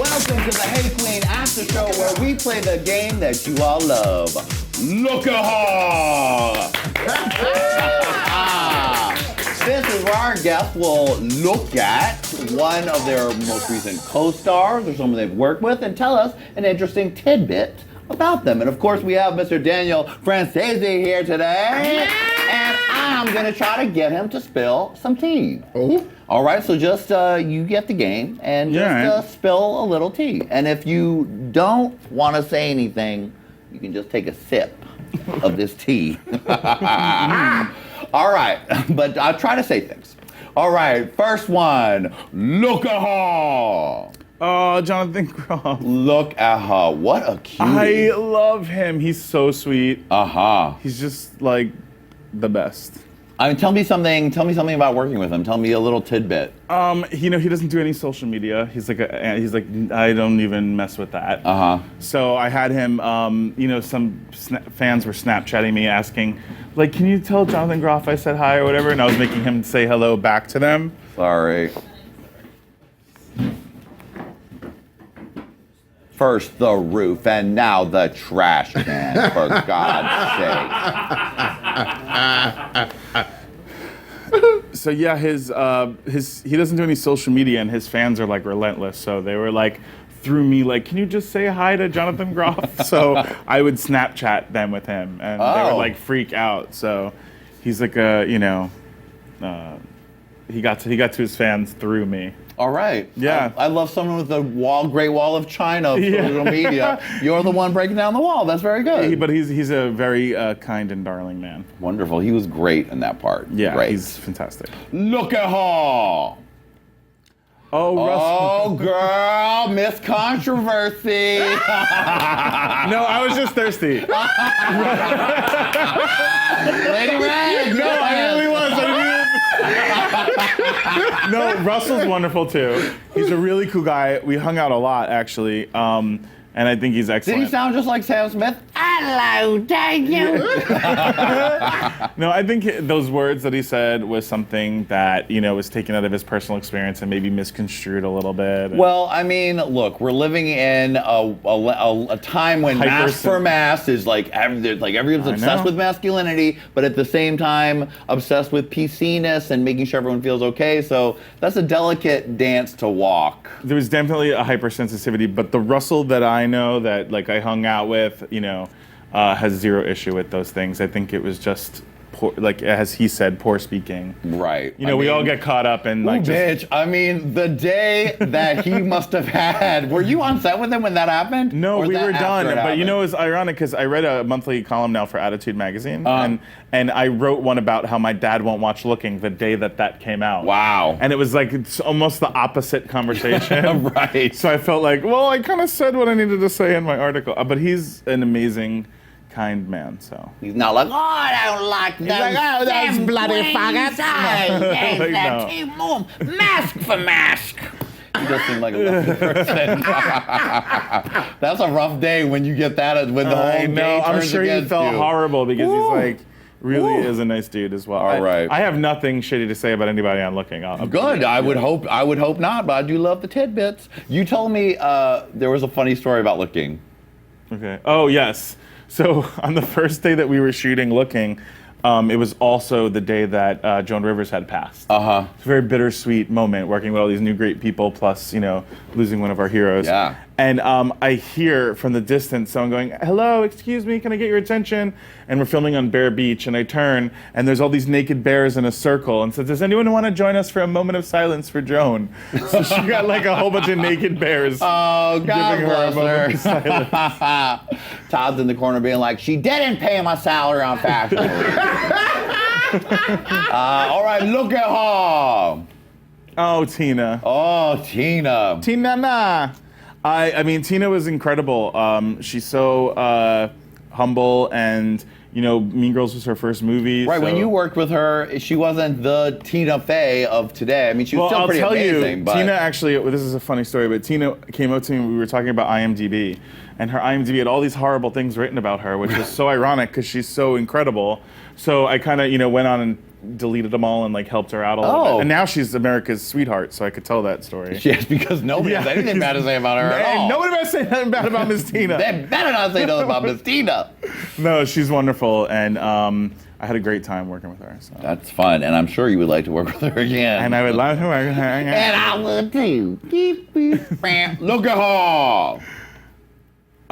Welcome to the Hey Qween after show where we play the game that you all love. Look at her! This is where our guests will look at one of their most recent co-stars or someone they've worked with and tell us an interesting tidbit about them. And of course we have Mr. Daniel Franzese here today. And I'm gonna try to get him to spill some tea. Oh. All right, so just you get the game and just spill a little tea. And if you don't want to say anything, you can just take a sip of this tea. All right, but I'll try to say things. All right, first one, look at her. Oh, Jonathan Graff. Look at her, what a cutie. I love him. He's so sweet. Uh-huh. He's just like the best. I mean, tell me something about working with him. Tell me a little tidbit. He doesn't do any social media. He's like, I don't even mess with that. Uh-huh. So I had him, some fans were Snapchatting me asking, like, can you tell Jonathan Graff I said hi or whatever? And I was making him say hello back to them. Sorry. First the roof and now the trash can, for God's sake. So yeah, his he doesn't do any social media and his fans are like relentless. So they were like through me like, can you just say hi to Jonathan Graff? So I would Snapchat them with him and they would like freak out. So he's like he got to his fans through me. All right. Yeah. I love someone with the Great Wall of China of social media. You're the one breaking down the wall. That's very good. But he's a very kind and darling man. Wonderful. He was great in that part. Yeah, great. He's fantastic. Look at her. Oh, Russell. Oh, girl, Miss Controversy. No, I was just thirsty. Lady Red. No, I really was. No, Russell's wonderful too. He's a really cool guy. We hung out a lot actually, and I think he's excellent. Did he sound just like Sam Smith? Hello, Daniel. No, I think those words that he said was something that was taken out of his personal experience and maybe misconstrued a little bit. Well, I mean, look, we're living in a time when mask for mass is like everyone's obsessed with masculinity, but at the same time obsessed with PC-ness and making sure everyone feels okay. So that's a delicate dance to walk. There was definitely a hypersensitivity, but the Russell that I know that I hung out with, has zero issue with those things. I think it was just poor, as he said, poor speaking. Right. We all get caught up in bitch. I mean, the day that he must have had. Were you on set with him when that happened? No, we were done. But it was ironic because I read a monthly column now for Attitude magazine, and I wrote one about how my dad won't watch Looking the day that came out. Wow. And it was it's almost the opposite conversation. Right. So I felt like, well, I kind of said what I needed to say in my article. But he's an amazing, kind man, so. He's not like, oh, I don't like those. He's like, oh, those bloody faggots. Mask for mask. He does seem like a lovely person. That's a rough day when you get that, when the whole game turns I'm sure he felt horrible because he's really is a nice dude as well. All right. I have nothing shitty to say about anybody on Looking. Good. I would hope not, but I do love the tidbits. You told me there was a funny story about Looking. Okay. Oh, yes. So on the first day that we were shooting Looking, it was also the day that Joan Rivers had passed. Uh-huh. It's a very bittersweet moment working with all these new great people, plus, losing one of our heroes. Yeah. And I hear from the distance someone going, hello, excuse me, can I get your attention? And we're filming on Bear Beach, and I turn, and there's all these naked bears in a circle, and says, does anyone want to join us for a moment of silence for Joan? So she got a whole bunch of naked bears. Oh, God giving her a moment of silence. Todd's in the corner being like, she didn't pay my salary on Fashion Week. All right, look at her. Oh, Tina. Oh, Tina. Tina, nah. I mean, Tina was incredible. She's so humble, and Mean Girls was her first movie. Right. So. When you worked with her, she wasn't the Tina Fey of today. I mean, she was still pretty amazing. But Tina actually, this is a funny story, but Tina came up to me when we were talking about IMDb, and her IMDb had all these horrible things written about her, which was so ironic because she's so incredible. So I kind of, went on and deleted them all and like helped her out a little Oh. bit. And now she's America's sweetheart, so I could tell that story. Yes, because nobody has anything bad to say about her at all. Nobody better say nothing bad about Miss Tina. They better not say nothing about Miss Tina. No, she's wonderful, and I had a great time working with her. So. That's fun, and I'm sure you would like to work with her again. And I would love to work with her. And I would too. Beep, beep, bam. Look at her.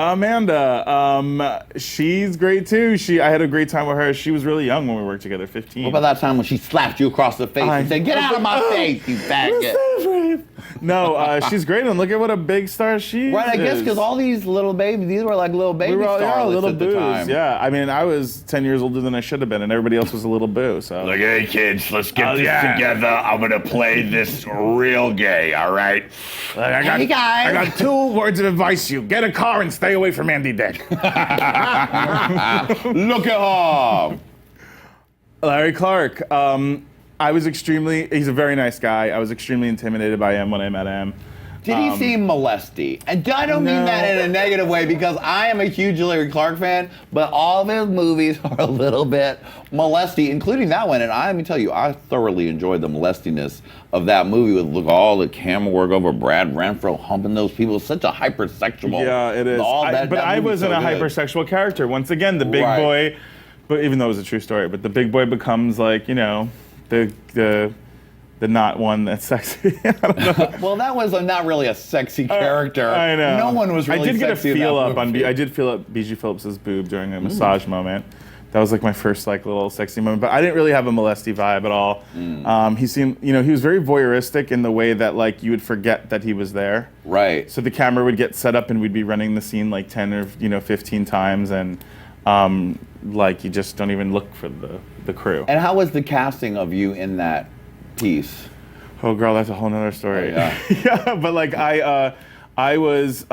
Amanda, she's great too. I had a great time with her. She was really young when we worked together, 15. What about that time when she slapped you across the face and said, "Get out of my face, you faggot"? Seyfried. No, she's great, and look at what a big star she is. Right, I guess because all these little babies, these were like little baby stars little at the boos. time. Yeah, I mean, I was 10 years older than I should have been, and everybody else was a little boo. So Like, hey kids, let's get this together. I'm gonna play this real gay, all right? Hey, guys. I got 2 words of advice to you: get a car and stay away from Andy Dick. Look at her. Larry Clark. He's a very nice guy. I was extremely intimidated by him when I met him. Did he seem molesty? And I don't mean that in a negative way because I am a huge Larry Clark fan, but all of his movies are a little bit molesty, including that one. And let me tell you, I thoroughly enjoyed the molestiness of that movie with all the camera work over Brad Renfro humping those people. Such a hypersexual. Yeah, it is. I wasn't a hypersexual character. Once again, the big boy, but even though it was a true story, but the big boy becomes like, the not one that's sexy. I don't know. Well, that was not really a sexy character. I know. No one was really sexy. I did feel up B.G. Phillips's boob during a massage moment. That was like my first like little sexy moment, but I didn't really have a molesty vibe at all. He seemed, he was very voyeuristic in the way that like you would forget that he was there. Right. So the camera would get set up and we'd be running the scene like 10 or 15 times, and like you just don't even look for the crew. And how was the casting of you in that piece? Oh, girl, that's a whole nother story. Oh, yeah. Yeah, but like I was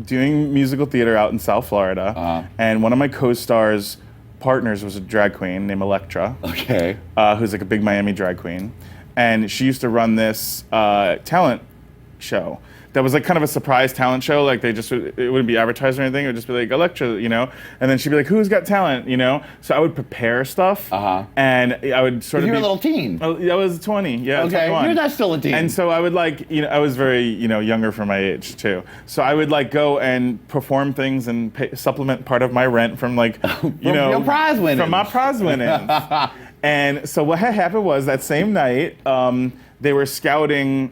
doing musical theater out in South Florida, and one of my co-stars' partners was a drag queen named Electra. Okay. Who's like a big Miami drag queen, and she used to run this talent show. That was like kind of a surprise talent show. Like it wouldn't be advertised or anything. It would just be like Electra, and then she'd be like, "Who's got talent?" So I would prepare stuff, and I would sort of. You're a little teen. I was 20. Yeah. Okay. 21. You're not still a teen. And so I would like, I was very, younger for my age too. So I would like go and perform things and supplement part of my rent from like, your prize winnings. From my prize winnings. And so what had happened was that same night, they were scouting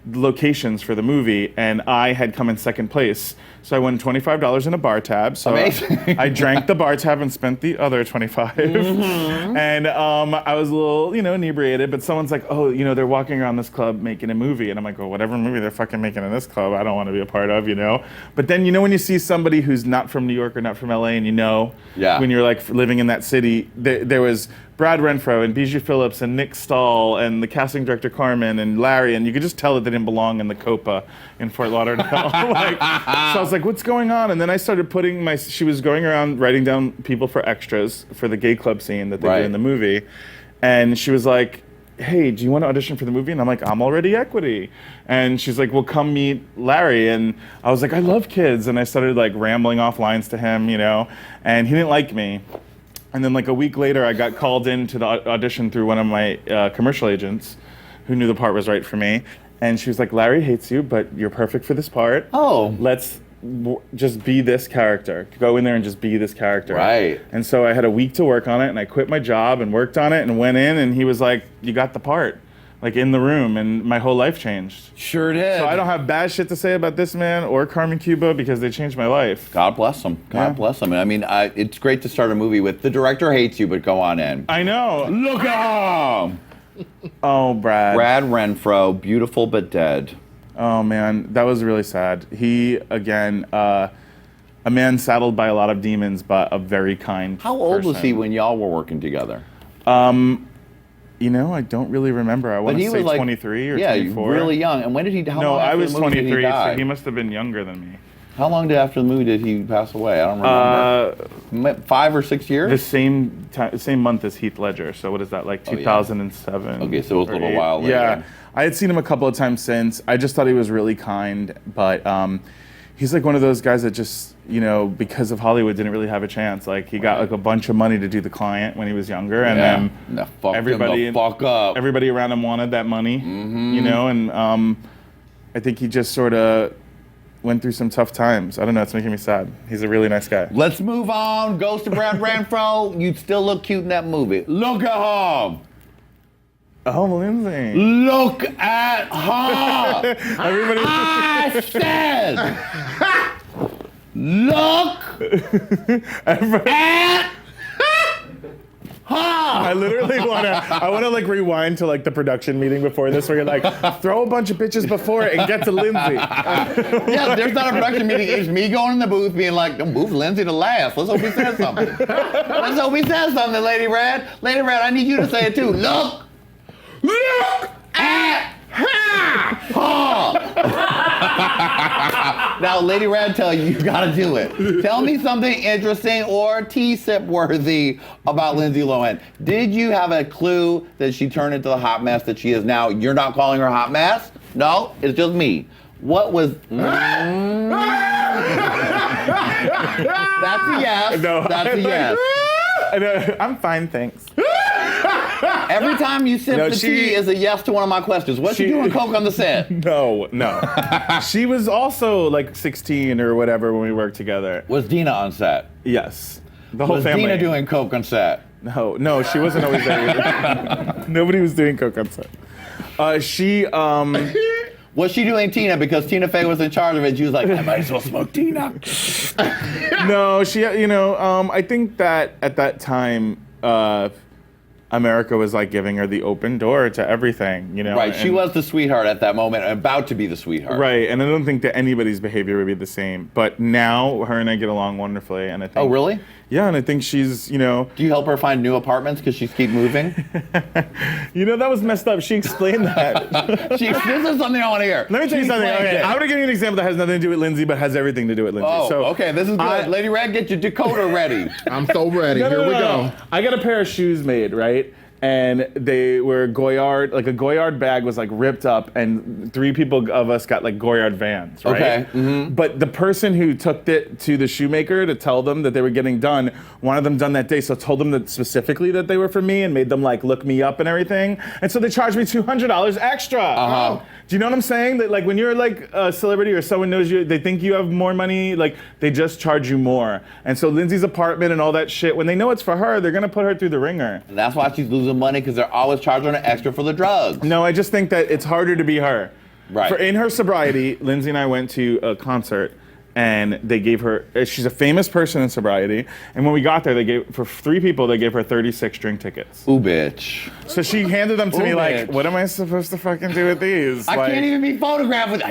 locations for the movie, and I had come in second place. So I won $25 in a bar tab. So amazing. I drank the bar tab and spent the other 25. And I was a little, inebriated, but someone's like, oh, they're walking around this club making a movie. And I'm like, well, whatever movie they're fucking making in this club, I don't want to be a part of, But then, when you see somebody who's not from New York or not from LA, and when you're like living in that city, there was Brad Renfro and B.G. Phillips and Nick Stahl and the casting director Carmen and Larry, and you could just tell that they didn't belong in the Copa in Fort Lauderdale. So I was like, what's going on? And then I started she was going around writing down people for extras for the gay club scene that they did in the movie. And she was like, hey, do you want to audition for the movie? And I'm like, I'm already Equity. And she's like, well, come meet Larry. And I was like, I love kids. And I started like rambling off lines to him, and he didn't like me. And then like a week later, I got called into the audition through one of my commercial agents who knew the part was right for me. And she was like, Larry hates you, but you're perfect for this part. Oh. Let's just be this character. Go in there and just be this character. Right. And so I had a week to work on it, and I quit my job and worked on it and went in, and he was like, you got the part. Like in the room, and my whole life changed. Sure did. So I don't have bad shit to say about this man or Carmen Cuba because they changed my life. God bless them. God bless them. I mean, it's great to start a movie with the director hates you, but go on in. I know. Look at him. Oh, Brad. Brad Renfro, beautiful but dead. Oh man, that was really sad. He again, a man saddled by a lot of demons, but a very kind. How old person. was he when y'all were working together? I don't really remember. I want to say 23 or 24. Yeah, really young. And when did he die? No, I was 23, so he must have been younger than me. How long after the movie did he pass away? I don't remember. 5 or 6 years? The same month as Heath Ledger. So what is that, like 2007? Okay, so it was a little while later. Yeah, I had seen him a couple of times since. I just thought he was really kind, but he's like one of those guys that just, you know, because of Hollywood didn't really have a chance. Like he got like a bunch of money to do The Client when he was younger, and then everybody around him wanted that money, you know, and I think he just sort of went through some tough times. I don't know, it's making me sad. He's a really nice guy. Let's move on. Ghost of Brad Renfro, you still look cute in that movie. Look at her. Oh, Lindsay. Look at her. Everybody. I said, look at her. I literally I want to like rewind to like the production meeting before this where you're like, throw a bunch of bitches before it and get to Lindsay. Yeah, there's not a production meeting. It's me going in the booth being like, don't move Lindsay to last. Let's hope he says something. Let's hope he says something, Lady Red. Lady Red, I need you to say it too. Look at her. Now, Lady Red, tell you gotta do it. Tell me something interesting or tea-sip worthy about Lindsay Lohan. Did you have a clue that she turned into the hot mess that she is now? You're not calling her hot mess? No, it's just me. What was... That's a yes. No, that's a yes. I'm fine, thanks. Every time you sip the tea is a yes to one of my questions. What's she doing coke on the set? No. She was also like 16 or whatever when we worked together. Was Dina on set? Yes. The whole family. Was Dina doing coke on set? No, she wasn't always there. Nobody was doing coke on set. Was she doing Tina because Tina Fey was in charge of it? She was like, I might as well smoke Tina. No, she, you know, I think that at that time, America was like giving her the open door to everything, you know? Right, she was the sweetheart at that moment, about to be the sweetheart. Right, and I don't think that anybody's behavior would be the same. But now, her and I get along wonderfully, and I think... Oh, really? Yeah, and I think she's, you know... Do you help her find new apartments because she's keep moving? You know, that was messed up. She explained that. This is something I want to hear. Let me tell you something. Okay, I'm going to give you an example that has nothing to do with Lindsay, but has everything to do with Lindsay. Oh, so, okay, this is good. Lady Red, get your decoder ready. I'm so ready. Here we go. I got a pair of shoes made, right? And they were Goyard, like a Goyard bag was like ripped up, and 3 people of us got like Goyard Vans, right? Okay. Mm-hmm. But the person who took it to the shoemaker to tell them that they were getting done wanted them done that day, so told them that specifically that they were for me and made them like look me up and everything. And so they charged me $200 extra. Uh-huh. Do you know what I'm saying? That like when you're like a celebrity or someone knows you, they think you have more money, like they just charge you more. And so Lindsay's apartment and all that shit, when they know it's for her, they're gonna put her through the ringer. And that's why she's losing money, because they're always charging her extra for the drugs. No, I just think that it's harder to be her. Right. In her sobriety, Lindsay and I went to a concert, and they gave her, she's a famous person in sobriety, and when we got there, they gave, for 3 people, they gave her 36 drink tickets. Ooh, bitch. So she handed them to me bitch. like, what am I supposed to fucking do with these? I can't even be photographed with,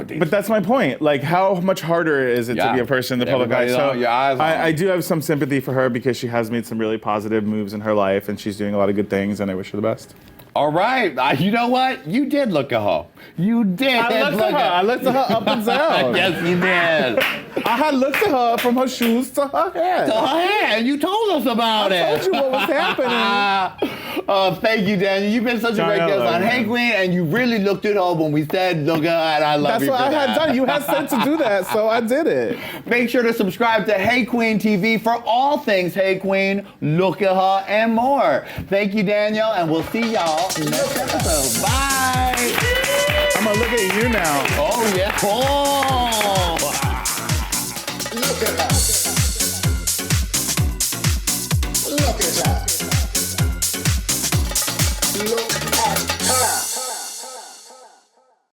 these. But that's my point. Like, how much harder is it to be a person in the public eye? So your eyes on. I do have some sympathy for her because she has made some really positive moves in her life, and she's doing a lot of good things, and I wish her the best. All right. You know what? You did look at her. You did. I looked at her up and down. Yes, you did. I had looked at her from her shoes to her hair. To her hair, and you told us about it. I told you what was happening. Thank you, Daniel. You've been such a great guest on Hey Qween, and you really looked at her when we said, look at her, and I love you for that. That's what I had done. You had said to do that, so I did it. Make sure to subscribe to Hey Qween TV for all things Hey Qween, Look at Her, and more. Thank you, Daniel, and we'll see y'all next episode. Bye. I'm gonna look at you now. Oh, yeah. Oh.